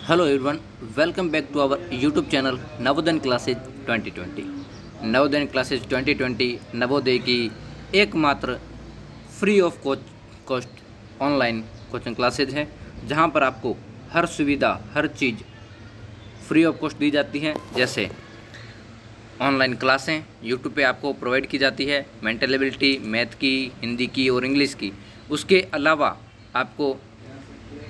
Hello everyone, welcome back to our YouTube channel Navodaya classes 2020। Navodaya classes 2020 Navodaya की एकमात्र free of cost online coaching classes है, जहां पर आपको हर सुविधा, हर चीज़ फ्री ऑफ कॉस्ट दी जाती है। जैसे ऑनलाइन क्लासें यूट्यूब पे आपको प्रोवाइड की जाती है, मेंटल एबिलिटी, मैथ की, हिंदी की और इंग्लिश की। उसके अलावा आपको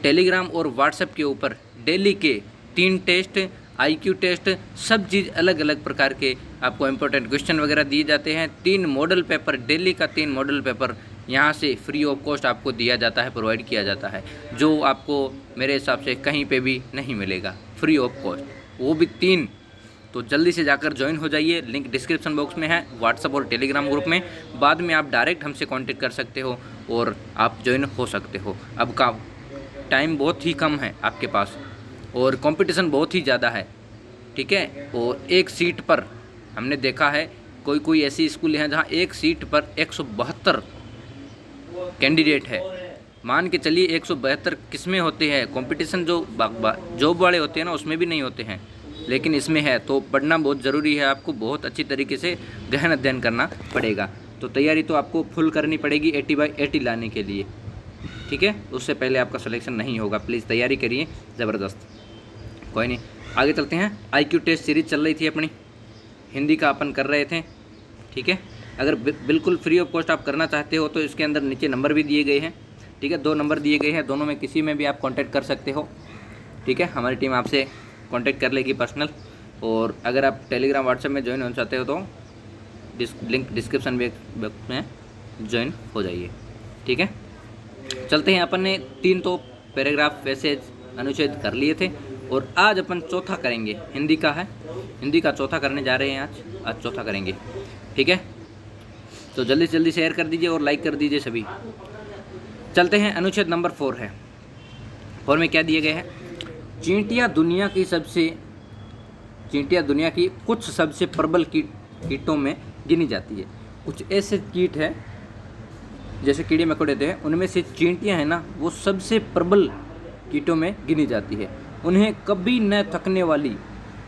टेलीग्राम और व्हाट्सएप के ऊपर डेली के 3 टेस्ट, आईक्यू टेस्ट, सब चीज़ अलग अलग प्रकार के आपको इम्पोर्टेंट क्वेश्चन वगैरह दिए जाते हैं। 3 मॉडल पेपर, डेली का 3 मॉडल पेपर यहाँ से फ्री ऑफ कॉस्ट आपको दिया जाता है, प्रोवाइड किया जाता है, जो आपको मेरे हिसाब से कहीं पे भी नहीं मिलेगा फ्री ऑफ कॉस्ट, वो भी 3। तो जल्दी से जाकर ज्वाइन हो जाइए, लिंक डिस्क्रिप्शन बॉक्स में है, व्हाट्सएप और टेलीग्राम ग्रुप में। बाद में आप डायरेक्ट हमसे कांटेक्ट कर सकते हो और आप ज्वाइन हो सकते हो। अब का टाइम बहुत ही कम है आपके पास और कंपटीशन बहुत ही ज़्यादा है, ठीक है। और एक सीट पर हमने देखा है कोई ऐसी स्कूल हैं जहां एक सीट पर 172 कैंडिडेट है। मान के चलिए 172 किसमें होते हैं, कंपटीशन जो जॉब वाले होते हैं ना, उसमें भी नहीं होते हैं, लेकिन इसमें है। तो पढ़ना बहुत ज़रूरी है, आपको बहुत अच्छी तरीके से गहन अध्ययन करना पड़ेगा। तो तैयारी तो आपको फुल करनी पड़ेगी 80/80 लाने के लिए, ठीक है। उससे पहले आपका सिलेक्शन नहीं होगा, प्लीज़ तैयारी करिए ज़बरदस्त। कोई नहीं, आगे चलते हैं। आईक्यू टेस्ट सीरीज़ चल रही थी अपनी, हिंदी का अपन कर रहे थे, ठीक है। अगर बिल्कुल फ्री ऑफ कॉस्ट आप करना चाहते हो तो इसके अंदर नीचे नंबर भी दिए गए हैं, ठीक है। 2 नंबर दिए गए हैं, दोनों में किसी में भी आप कांटेक्ट कर सकते हो, ठीक है। हमारी टीम आपसे कांटेक्ट कर लेगी पर्सनल। और अगर आप टेलीग्राम व्हाट्सएप में ज्वाइन होना चाहते हो तो लिंक डिस्क्रिप्शन बॉक्स में ज्वाइन हो जाइए, ठीक है। चलते हैं, अपन ने 3 तो पैराग्राफ वैसे अनुच्छेद कर लिए थे और आज अपन चौथा करेंगे। हिंदी का है, हिंदी का चौथा करने जा रहे हैं आज चौथा करेंगे, ठीक है। तो जल्दी से जल्दी शेयर कर दीजिए और लाइक कर दीजिए सभी। चलते हैं, अनुच्छेद नंबर 4 है। 4 में क्या दिए गए हैं? चींटियाँ दुनिया की कुछ सबसे प्रबल कीटों में गिनी जाती है। कुछ ऐसे कीट हैं जैसे कीड़े मकोड़े थे, उनमें से चींटियाँ हैं ना, वो सबसे प्रबल कीटों में गिनी जाती है। उन्हें कभी न थकने वाली,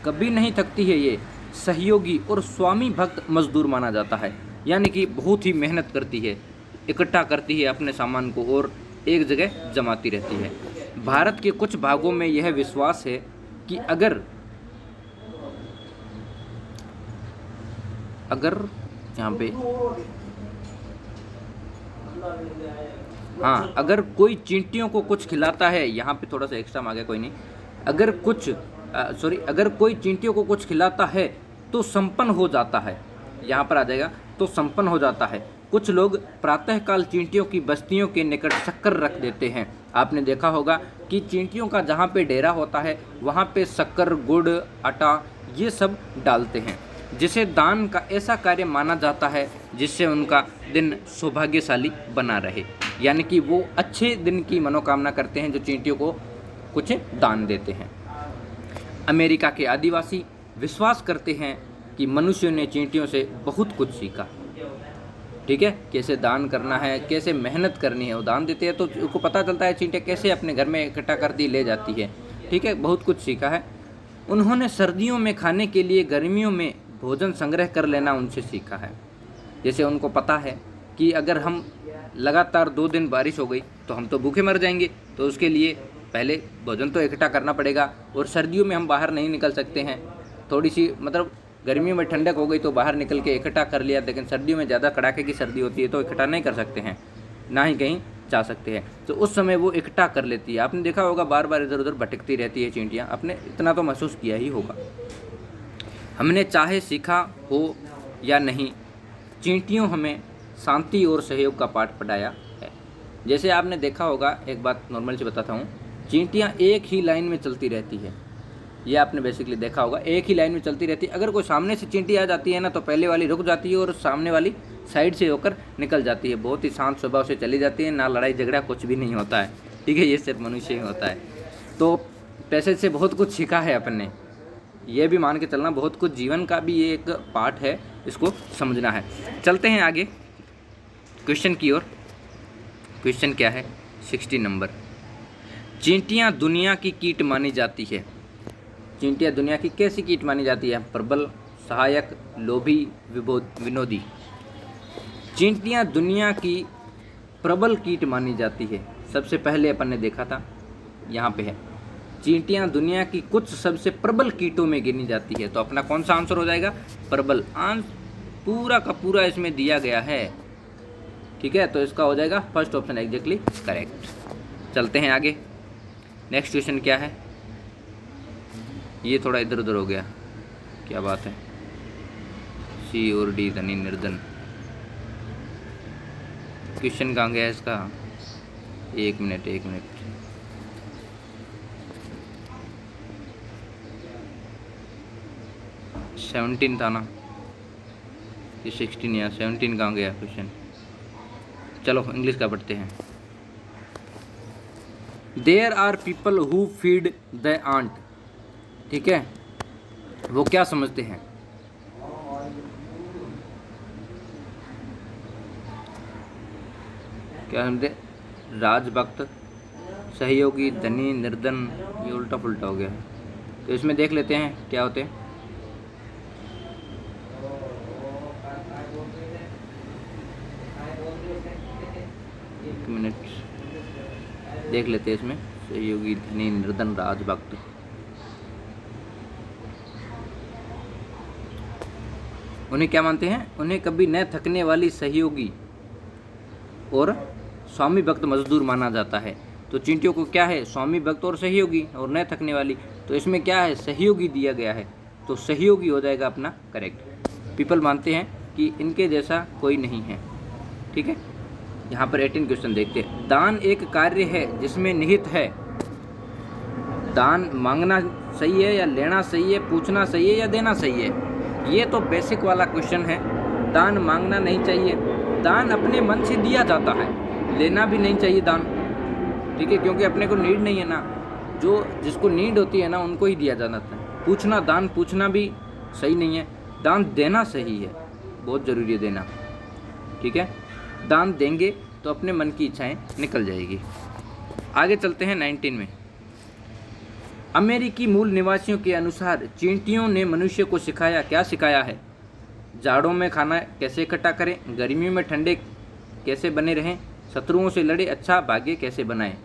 कभी नहीं थकती है, ये सहयोगी और स्वामी भक्त मजदूर माना जाता है। यानी कि बहुत ही मेहनत करती है, इकट्ठा करती है अपने सामान को और एक जगह जमाती रहती है। भारत के कुछ भागों में यह विश्वास है कि अगर यहाँ पे अगर कोई चींटियों को कुछ खिलाता है, यहाँ पे थोड़ा सा एक्स्ट्रा आ गया, कोई नहीं। अगर कोई चींटियों को कुछ खिलाता है तो संपन्न हो जाता है, यहाँ पर आ जाएगा, तो संपन्न हो जाता है। कुछ लोग प्रातःकाल चींटियों की बस्तियों के निकट शक्कर रख देते हैं। आपने देखा होगा कि चींटियों का जहाँ पे डेरा होता है वहाँ पे शक्कर, गुड़, आटा ये सब डालते हैं, जिसे दान का ऐसा कार्य माना जाता है जिससे उनका दिन सौभाग्यशाली बना रहे। यानी कि वो अच्छे दिन की मनोकामना करते हैं जो चींटियों को कुछ दान देते हैं। अमेरिका के आदिवासी विश्वास करते हैं कि मनुष्य ने चींटियों से बहुत कुछ सीखा, ठीक है। कैसे दान करना है, कैसे मेहनत करनी है, वो दान देते हैं तो उनको पता चलता है चींटियाँ कैसे अपने घर में इकट्ठा कर दी ले जाती है, ठीक है। बहुत कुछ सीखा है। उन्होंने सर्दियों में खाने के लिए गर्मियों में भोजन संग्रह कर लेना उनसे सीखा है। जैसे उनको पता है कि अगर हम लगातार 2 दिन बारिश हो गई तो हम तो भूखे मर जाएंगे, तो उसके लिए पहले भोजन तो इकट्ठा करना पड़ेगा। और सर्दियों में हम बाहर नहीं निकल सकते हैं, थोड़ी सी मतलब गर्मियों में ठंडक हो गई तो बाहर निकल के इकट्ठा कर लिया, लेकिन सर्दियों में ज़्यादा कड़ाके की सर्दी होती है तो इकट्ठा नहीं कर सकते हैं, ना ही कहीं जा सकते हैं। तो उस समय वो इकट्ठा कर लेती है। आपने देखा होगा बार बार इधर उधर भटकती रहती है चींटियाँ, आपने इतना तो महसूस किया ही होगा। हमने चाहे सीखा हो या नहीं, चींटियों हमें शांति और सहयोग का पाठ पढ़ाया है। जैसे आपने देखा होगा, एक बात नॉर्मल से बताता हूँ, चींटियाँ एक ही लाइन में चलती रहती है। ये आपने बेसिकली देखा होगा, एक ही लाइन में चलती रहती है। अगर कोई सामने से चींटी आ जाती है ना, तो पहले वाली रुक जाती है और सामने वाली साइड से होकर निकल जाती है। बहुत ही शांत स्वभाव से चली जाती है, ना लड़ाई झगड़ा कुछ भी नहीं होता है, ठीक है। ये सिर्फ मनुष्य ही होता है। तो पैसेज से बहुत कुछ सीखा है अपन ने, ये भी मान के चलना, बहुत कुछ जीवन का भी ये एक पार्ट है, इसको समझना है। चलते हैं आगे क्वेश्चन की ओर। क्वेश्चन क्या है? 60 नंबर। चींटियां दुनिया की कीट मानी जाती है। चींटियां दुनिया की कैसी कीट मानी जाती है? प्रबल, सहायक, लोभी, विनोदी। चींटियां दुनिया की प्रबल कीट मानी जाती है। सबसे पहले अपन ने देखा था, यहाँ पे है, चींटियां दुनिया की कुछ सबसे प्रबल कीटों में गिनी जाती है। तो अपना कौन सा आंसर हो जाएगा? प्रबल। पूरा का पूरा इसमें दिया गया है, ठीक है। तो इसका हो जाएगा फर्स्ट ऑप्शन एग्जैक्टली करेक्ट। चलते हैं आगे। नेक्स्ट क्वेश्चन क्या है? ये थोड़ा इधर उधर हो गया, क्या बात है? सी और डी धनी निर्धन। क्वेश्चन कहाँ गया इसका? एक मिनट 17 था ना, ये 16 या 17 कहाँ गया क्वेश्चन? चलो इंग्लिश का पढ़ते हैं। There are people who feed the ant, ठीक है। वो क्या समझते हैं? क्या समझते? राजभक्त, सहयोगी, धनी, निर्धन। ये उल्टा पुल्टा हो गया। तो इसमें देख लेते हैं क्या होते हैं। एक मिनट देख लेते हैं इसमें। सहयोगी, धनी, निर्धन, राजभक्त। उन्हें क्या मानते हैं? उन्हें कभी न थकने वाली, सहयोगी और स्वामी भक्त मजदूर माना जाता है। तो चींटियों को क्या है? स्वामी भक्त और सहयोगी और न थकने वाली। तो इसमें क्या है? सहयोगी दिया गया है, तो सहयोगी हो जाएगा अपना करेक्ट। पीपल मानते हैं कि इनके जैसा कोई नहीं है, ठीक है। यहाँ पर 18 क्वेश्चन देखते हैं। दान एक कार्य है जिसमें निहित है। दान मांगना सही है या लेना सही है? पूछना सही है या देना सही है? ये तो बेसिक वाला क्वेश्चन है। दान मांगना नहीं चाहिए, दान अपने मन से दिया जाता है। लेना भी नहीं चाहिए दान, ठीक है, क्योंकि अपने को नीड नहीं है ना। जो जिसको नीड होती है ना उनको ही दिया जाता है। पूछना, दान पूछना भी सही नहीं है। दान देना सही है, बहुत ज़रूरी है देना, ठीक है। दान देंगे तो अपने मन की इच्छाएं निकल जाएगी। आगे चलते हैं 19 में। अमेरिकी मूल निवासियों के अनुसार चींटियों ने मनुष्य को सिखाया, क्या सिखाया है? जाड़ों में खाना कैसे इकट्ठा करें, गर्मियों में ठंडे कैसे बने रहें, शत्रुओं से लड़े अच्छा भाग्य कैसे बनाएं,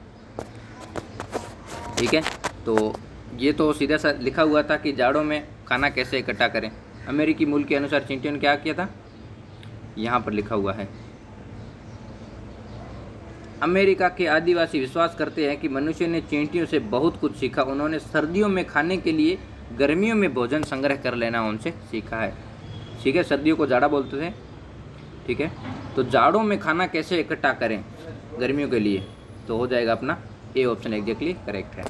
ठीक है। तो ये तो सीधा सा लिखा हुआ था कि जाड़ों में खाना कैसे इकट्ठा करें। अमेरिकी मूल के अनुसार चींटियों ने क्या किया था? यहाँ पर लिखा हुआ है। अमेरिका के आदिवासी विश्वास करते हैं कि मनुष्य ने चींटियों से बहुत कुछ सीखा। उन्होंने सर्दियों में खाने के लिए गर्मियों में भोजन संग्रह कर लेना उनसे सीखा है, ठीक है। सर्दियों को जाड़ा बोलते थे, ठीक है। तो जाड़ों में खाना कैसे इकट्ठा करें गर्मियों के लिए? तो हो जाएगा अपना ए ऑप्शन एग्जैक्टली करेक्ट है।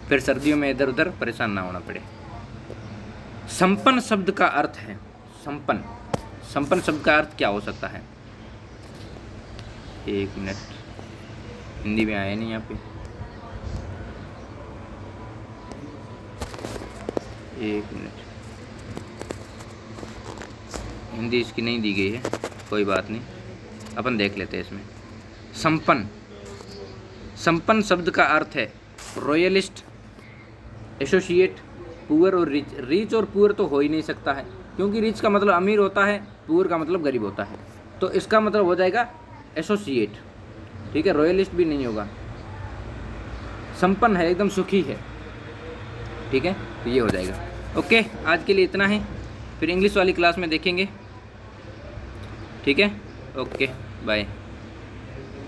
फिर सर्दियों में इधर उधर परेशान ना होना पड़े। संपन्न शब्द का अर्थ है, संपन्न शब्द का अर्थ क्या हो सकता है? एक मिनट, हिंदी में आया नहीं यहाँ पे। एक मिनट, हिंदी इसकी नहीं दी गई है, कोई बात नहीं, अपन देख लेते हैं इसमें। संपन्न शब्द का अर्थ है रॉयलिस्ट, एसोसिएट, पुअर और रिच। रिच और पुअर तो हो ही नहीं सकता है, क्योंकि रिच का मतलब अमीर होता है, पुअर का मतलब गरीब होता है। तो इसका मतलब हो जाएगा एसोसिएट, ठीक है। रॉयलिस्ट भी नहीं होगा। संपन्न है, एकदम सुखी है, ठीक है। तो ये हो जाएगा। ओके, आज के लिए इतना ही, फिर इंग्लिश वाली क्लास में देखेंगे, ठीक है। Okay, bye.